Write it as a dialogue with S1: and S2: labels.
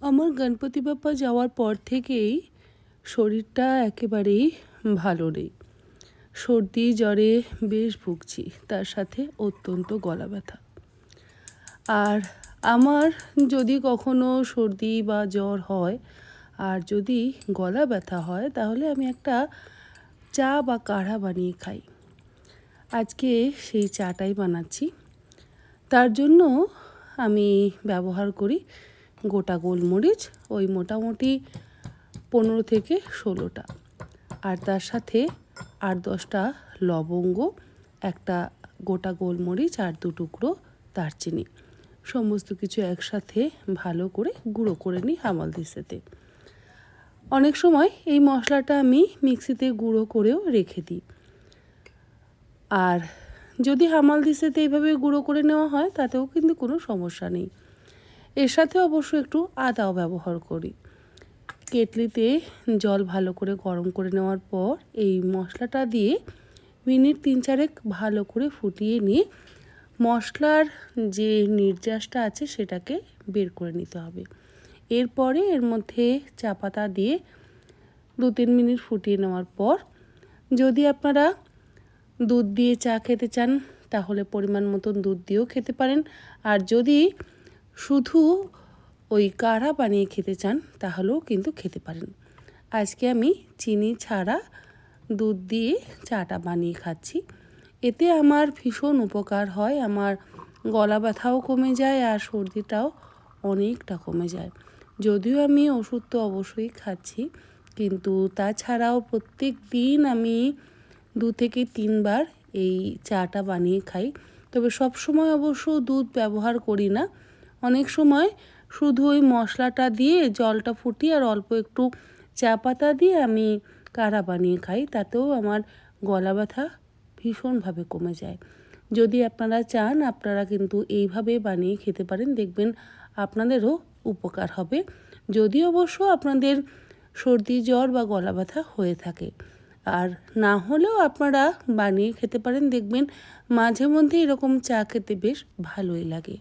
S1: আমার গণপতি বাপ্পা যাওয়ার পর থেকেই শরীরটা একেবারেই ভালো নেই। সর্দি জ্বরে বেশ ভুগছি, তার সাথে অত্যন্ত গলা ব্যথা। আর আমার যদি কখনো সর্দি বা জ্বর হয় আর যদি গলা ব্যথা হয়, তাহলে আমি একটা চা বা কাঢ়া বানিয়ে খাই। আজকে সেই চাটাই বানাচ্ছি। তার জন্য আমি ব্যবহার করি গোটা গোলমরিচ, ওই মোটামুটি 15 থেকে 16টা, আর তার সাথে 8-10টা লবঙ্গ, একটা গোটা গোলমরিচ আর 2 টুকরো দারচিনি, সমস্ত কিছু একসাথে ভালো করে গুঁড়ো করে নিই হামালদিস্তাতে। অনেক সময় এই মশলাটা আমি মিক্সিতে গুঁড়ো করেও রেখে দিই। আর যদি হামালদিস্তাতে এইভাবে গুঁড়ো করে নেওয়া হয়, তাতেও কিন্তু কোনো সমস্যা নেই। এর সাথে অবশ্য একটু আদাও ব্যবহার করি। কেটলিতে জল ভালো করে গরম করে নেওয়ার পর এই মশলাটা দিয়ে মিনিট 3-4 ভালো করে ফুটিয়ে নিয়ে মশলার যে নির্যাসটা আছে সেটাকে বের করে নিতে হবে। এরপরে এর মধ্যে চা পাতা দিয়ে 2-3 মিনিট ফুটিয়ে নেওয়ার পর, যদি আপনারা দুধ দিয়ে চা খেতে চান তাহলে পরিমাণ মতন দুধ দিয়েও খেতে পারেন, আর যদি শুধু ওই কাঢ়া বানিয়ে খেতে চান তাহলেও কিন্তু খেতে পারেন। আজকে আমি চিনি ছাড়া দুধ দিয়ে চাটা বানিয়ে খাচ্ছি। এতে আমার ভীষণ উপকার হয়, আমার গলা ব্যথাও কমে যায় আর সর্দিটাও অনেকটা কমে যায়। যদিও আমি ওষুধ তো অবশ্যই খাচ্ছি, কিন্তু তাছাড়াও প্রত্যেক দিন আমি 2 থেকে 3 বার এই চাটা বানিয়ে খাই। তবে সব সময় অবশ্য দুধ ব্যবহার করি না। অনেক সময় শুধু ওই মশলাটা দিয়ে জলটা ফুটিয়ে আর অল্প একটু চা পাতা দিয়ে আমি কাঢ়া বানিয়ে খাই, তাতেও আমার গলা ব্যথা ভীষণভাবে কমে যায়। যদি আপনারা চান, আপনারা কিন্তু এইভাবে বানিয়ে খেতে পারেন, দেখবেন আপনাদেরও উপকার হবে। যদি অবশ্য আপনাদের সর্দি জ্বর বা গলা ব্যথা হয়ে থাকে, আর না হলেও আপনারা বানিয়ে খেতে পারেন, দেখবেন মাঝে মধ্যে এরকম চা খেতে বেশ ভালোই লাগে।